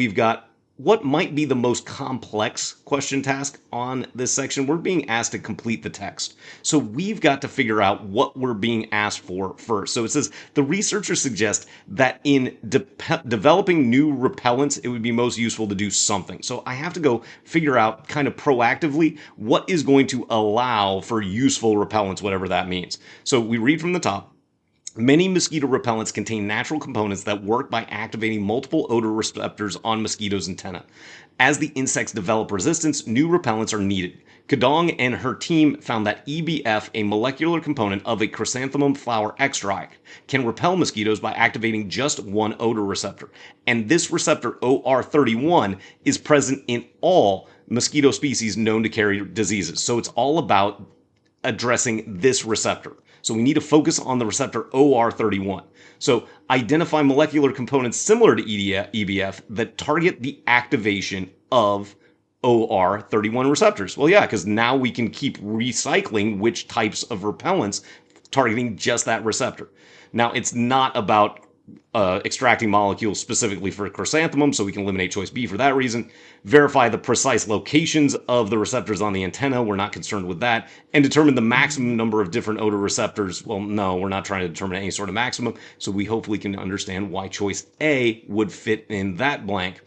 We've got what might be the most complex question task on this section. We're being asked to complete the text. So we've got to figure out what we're being asked for first. So it says, the researchers suggest that in developing new repellents, it would be most useful to do something. So I have to go figure out kind of proactively what is going to allow for useful repellents, whatever that means. So we read from the top. Many mosquito repellents contain natural components that work by activating multiple odor receptors on mosquitoes' antennae. As the insects develop resistance, new repellents are needed. Kadong and her team found that EBF, a molecular component of a chrysanthemum flower extract, can repel mosquitoes by activating just one odor receptor. And this receptor, OR31, is present in all mosquito species known to carry diseases. So it's all about addressing this receptor. So we need to focus on the receptor OR31. So identify molecular components similar to EBF that target the activation of OR31 receptors. Well, yeah, because now we can keep recycling which types of repellents targeting just that receptor. Now, it's not about extracting molecules specifically for chrysanthemum, so we can eliminate choice B for that reason. Verify the precise locations of the receptors on the antenna. We're not concerned with that. And determine the maximum number of different odor receptors. Well, no, we're not trying to determine any sort of maximum, so we hopefully can understand why choice A would fit in that blank.